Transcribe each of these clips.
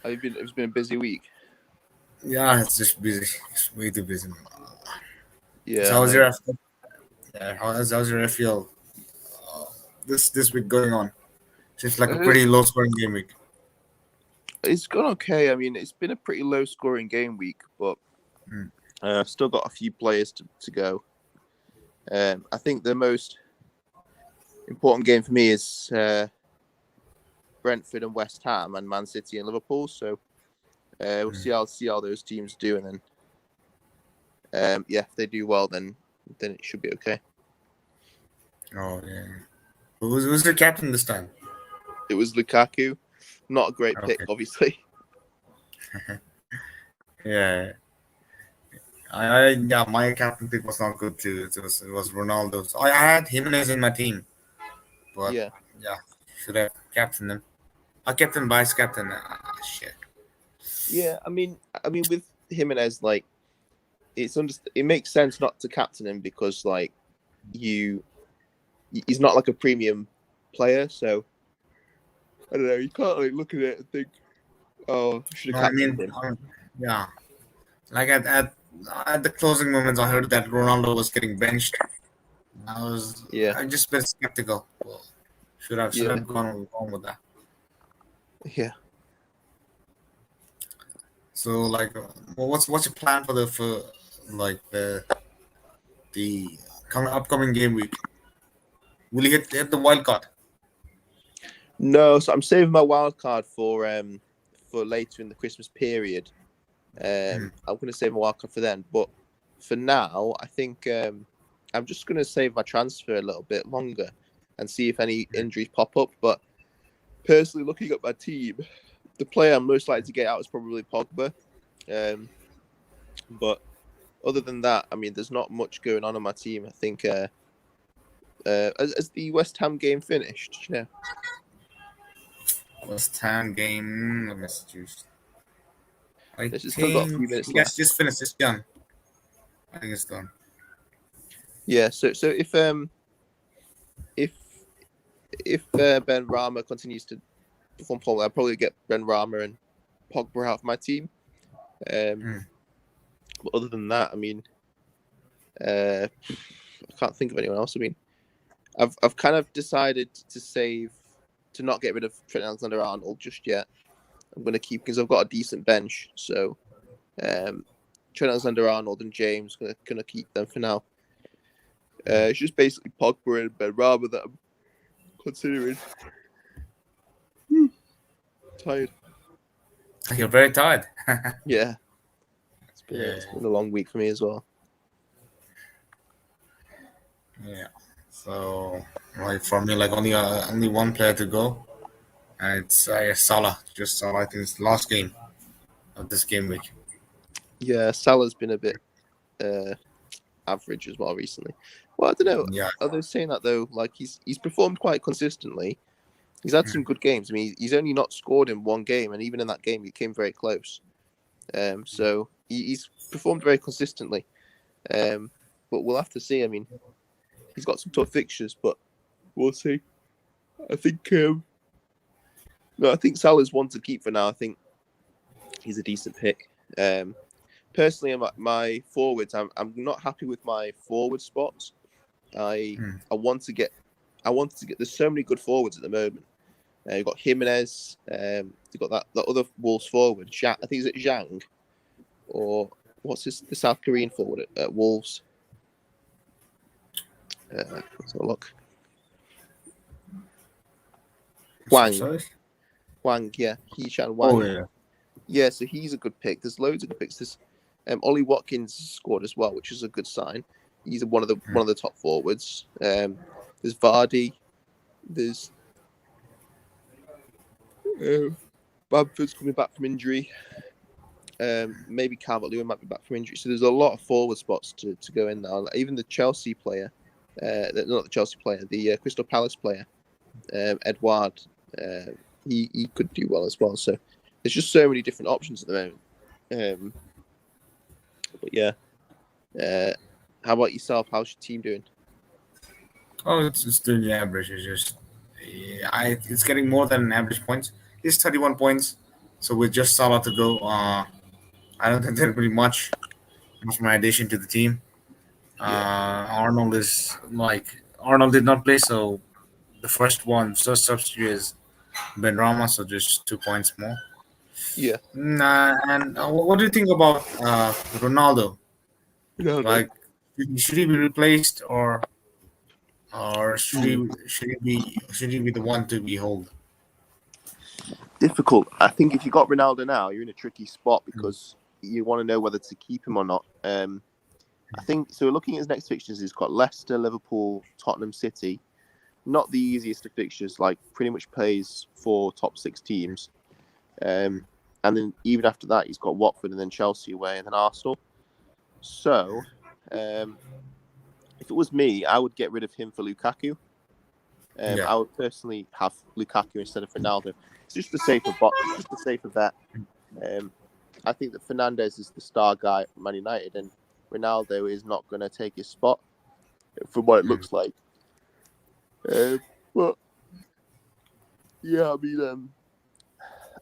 It's been a busy week. Yeah, it's just busy. It's way too busy. So Yeah, how's your no, FPL? Yeah, how's your FPL this week going on? Seems like a uh, pretty low scoring game week. it's gone okay. I mean, it's been a pretty low scoring game week, but Mm. still got a few players to go. I think the most important game for me is Brentford and West Ham and Man City and Liverpool. So we'll see how those teams do, and then yeah, if they do well, then it should be okay. Oh yeah. Who's your captain this time? It was Lukaku, not a great pick, Okay. obviously. Yeah. Yeah, my captain pick was not good too. It was Ronaldo. So I had Jimenez in my team, but Yeah, yeah, should have captained him. I kept him vice captain. Shit. yeah. I mean, with Jimenez, like it makes sense not to captain him because like he's not like a premium player, so I don't know. You can't like look at it and think, oh, I should No, have I captained mean, him. yeah. Like at the closing moments, I heard that Ronaldo was getting benched. Yeah, I just been skeptical. Well, should yeah, have gone on with that. yeah. So like, what's your plan for like the upcoming game week? Will you hit the wild card? No, so I'm saving my wild card for later in the Christmas period. I'm going to save my wild card for then, but for now, I think I'm just going to save my transfer a little bit longer and see if any injuries pop up. But personally, looking at my team, the player I'm most likely to get out is probably Pogba. But other than that, I mean, there's not much going on my team. I think as the West Ham game finished, you know. West Ham game. Let me just. I There's still got a think few minutes yes, left. just finished. It's done. I think it's done. Yeah. So if Ben Rama continues to perform poorly, I'll probably get Ben Rama and Pogba out of my team. But other than that, I mean, I can't think of anyone else. I mean, I've kind of decided to not get rid of Trent Alexander-Arnold just yet. I'm going to keep because I've got a decent bench. So Trent Alexander-Arnold and James going to keep them for now. It's just basically Pogba and Ben Rama that I'm considering. Tired. You're very tired. Yeah. It's been a long week for me as well. Yeah. So like for me, like only one player to go, and it's Salah. Just Salah. I think it's the last game of this game week. Yeah, Salah's been a bit average as well recently. Well, I don't know. Yeah. Are they saying that though? Like he's performed quite consistently. He's had some good games. I mean, he's only not scored in one game, and even in that game, he came very close. So he's performed very consistently. But we'll have to see. I mean, he's got some tough fixtures, but we'll see. I think no, I think Salah's one to keep for now. I think he's a decent pick. Personally, my forwards, I'm not happy with my forward spots. I want to get. There's so many good forwards at the moment. You've got Jimenez. You've got that other Wolves forward. I think is it Zhang, or what's the South Korean forward at Wolves? Let's have a look. Wang, yeah, Hee-chan Wang. Oh yeah. Yeah, so he's a good pick. There's loads of good picks. There's Ollie Watkins scored as well, which is a good sign. He's one of the top forwards. There's Vardy. There's Bamford's coming back from injury. Maybe Calvert-Lewin might be back from injury. So there's a lot of forward spots to go in now. Even the Chelsea player, not the Chelsea player, the Crystal Palace player, Edouard, he could do well as well. So there's just so many different options at the moment. But yeah, how about yourself? How's your team doing? Oh, it's doing the average. It's just it's getting more than an average points. He's 31 points. So with just Salah to go, I don't think there'll be much more addition to the team. Arnold is like Arnold did not play, so the first substitute is Ben Rama, so just 2 points more. Yeah. And what do you think about Ronaldo? Ronaldo. Like, should he be replaced or should he be the one to be hold? Difficult. I think if you got Ronaldo now, you're in a tricky spot because you want to know whether to keep him or not. I think so. Looking at his next fixtures, he's got Leicester, Liverpool, Tottenham, City. Not the easiest of fixtures. Like pretty much plays for top 6 teams. And then even after that, he's got Watford and then Chelsea away and then Arsenal. So, if it was me, I would get rid of him for Lukaku. I would personally have Lukaku instead of Ronaldo. It's just a safer bet. I think that Fernandes is the star guy at Man United, and Ronaldo is not going to take his spot, from what it looks like. But yeah, I mean,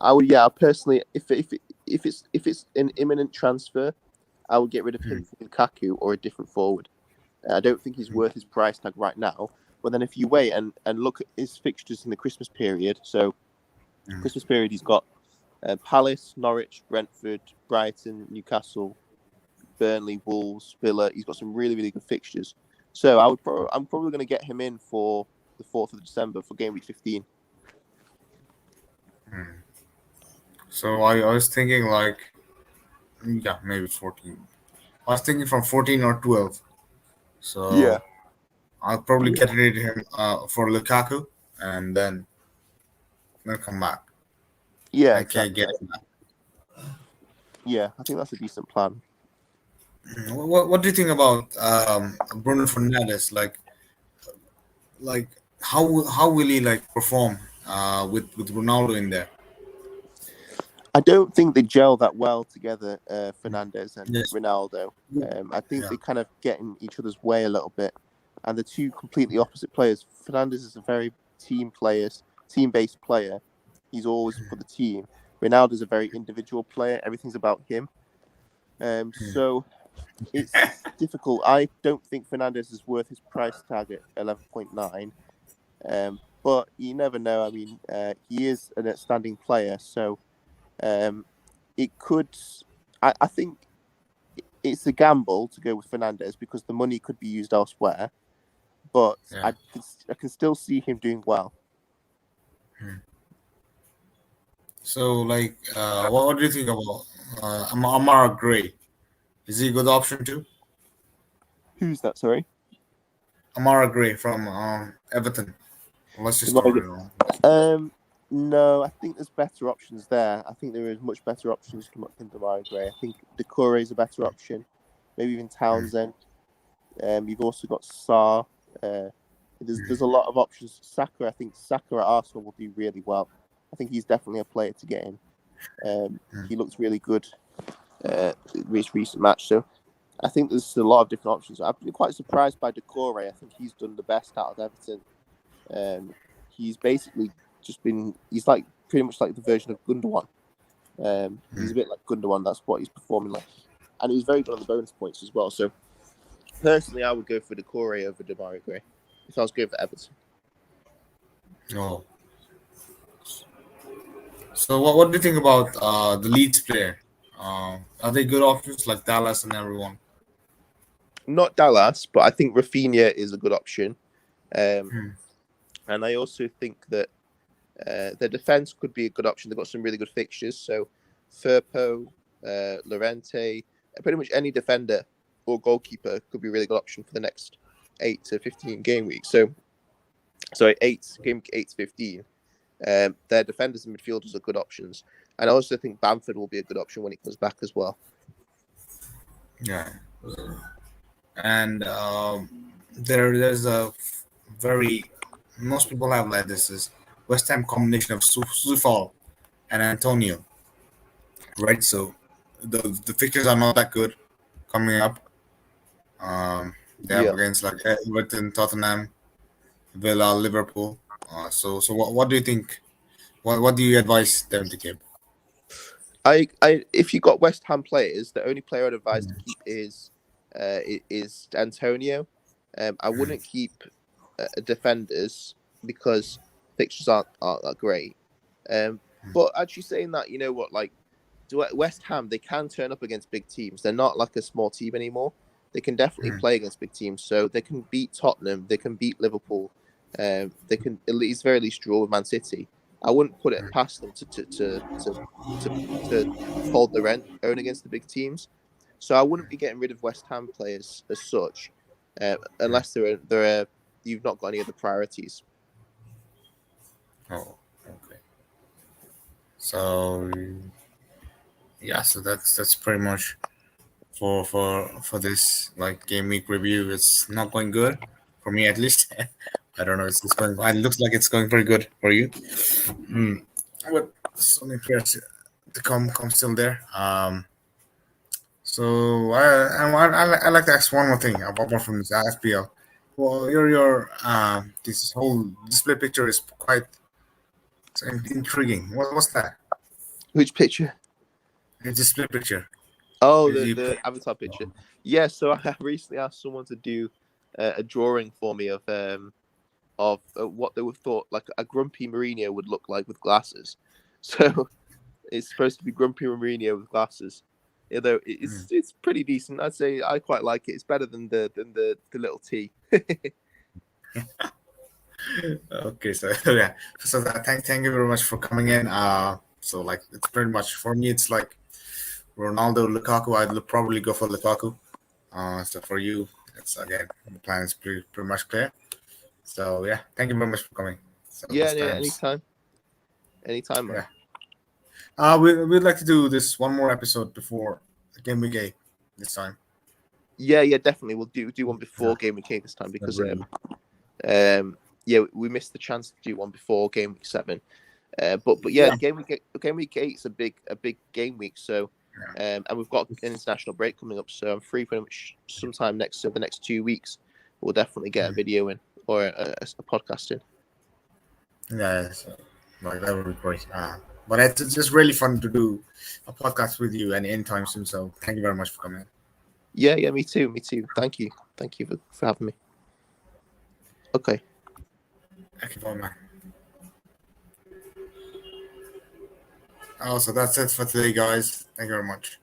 I would personally, if it's an imminent transfer, I would get rid of him for Lukaku or a different forward. I don't think he's worth his price tag right now. But then if you wait and look at his fixtures in the Christmas period, so Christmas period he's got Palace, Norwich, Brentford, Brighton, Newcastle, Burnley, Wolves, Villa. He's got some really, really good fixtures. So I'm probably going to get him in for the 4th of December for game week 15. So I was thinking maybe 14. I was thinking from 14 or 12. So I'll probably get rid of him for Lukaku and then come back. Yeah, I can't get him back. Yeah, I think that's a decent plan. What do you think about Bruno Fernandes? Like how will he perform with Ronaldo in there? I don't think they gel that well together, Fernandes and Ronaldo. I think they kind of get in each other's way a little bit, and they're two completely opposite players. Fernandes is a very team-based player. He's always for the team. Ronaldo's a very individual player. Everything's about him. So it's difficult. I don't think Fernandes is worth his price tag at 11.9. But you never know. I mean, he is an outstanding player, so it could. I think it's a gamble to go with Fernandes because the money could be used elsewhere. But I can still see him doing well. So, what do you think about Amara Gray? Is he a good option too? Who's that? Sorry, Amara Gray from Everton. Let's just No, I think there's better options there. I think there is much better options than Demarai Gray. I think Decore is a better option. Maybe even Townsend. You've also got Sarr. There's a lot of options. Saka, I think Saka at Arsenal will do really well. I think he's definitely a player to get in. He looks really good this recent match. So I think there's a lot of different options. I've been quite surprised by Decore. I think he's done the best out of Everton. He's basically he's like pretty much like the version of Gundogan. He's a bit like Gundogan. That's what he's performing like, and he's very good on the bonus points as well. So personally, I would go for Decore over Demarai Gray if I was going for Everton. Oh. So what do you think about the Leeds player? Are they good options like Dallas and everyone? Not Dallas, but I think Rafinha is a good option. And I also think that their defense could be a good option. They've got some really good fixtures. So Firpo, Llorente, pretty much any defender or goalkeeper could be a really good option for the next 8 to 15 game weeks. So, sorry, 8 to 15. Their defenders and midfielders are good options. And I also think Bamford will be a good option when he comes back as well. Yeah. And there's a very, most people have like this is West Ham combination of Soufal and Antonio, right? So the fixtures are not that good coming up. They have against like Everton, Tottenham, Villa, Liverpool. So what do you think? What do you advise them to keep? If you got West Ham players, the only player I'd advise to keep is Antonio. I wouldn't keep defenders because fixtures aren't that great. But actually saying that, you know what, like West Ham, they can turn up against big teams. They're not like a small team anymore. They can definitely play against big teams, so they can beat Tottenham. They can beat Liverpool. They can at least very least draw with Man City. I wouldn't put it past them to hold their own against the big teams. So I wouldn't be getting rid of West Ham players as such, unless you've not got any other priorities. Oh, okay. So yeah, so that's pretty much for this like game week review. It's not going good for me at least. I don't know. It's going. It looks like it's going pretty good for you. But so many players to come still there. So I like to ask one more thing apart from this FPL. Well, your this whole display picture is quite intriguing. What's that? Which picture? The display picture. Oh, Is you the avatar picture. Yeah, so I recently asked someone to do a drawing for me of what they would thought like a grumpy Mourinho would look like with glasses. So it's supposed to be grumpy Mourinho with glasses. Although it's pretty decent. I'd say I quite like it. It's better than the little T. Okay, so yeah, so thank you very much for coming in. So like it's pretty much for me. It's like Ronaldo, Lukaku. I'd probably go for Lukaku. So for you, it's again the plan is pretty much clear. So yeah, thank you very much for coming. So Yeah, this time's anytime, man. yeah. We'd like to do this one more episode before game week 8 this time. Yeah, definitely. We'll do one before game week 8 this time because yeah, we missed the chance to do one before game week 7. But yeah, game week 8 is a big game week. So and we've got an international break coming up, so I'm free pretty much sometime the next 2 weeks. We'll definitely get a video in or a podcast in. Yeah, so, like that would be great. But it's just really fun to do a podcast with you anytime soon. So thank you very much for coming. Yeah, me too. Thank you for having me. Okay. Thank you very much. Oh, so that's it for today, guys. Thank you very much.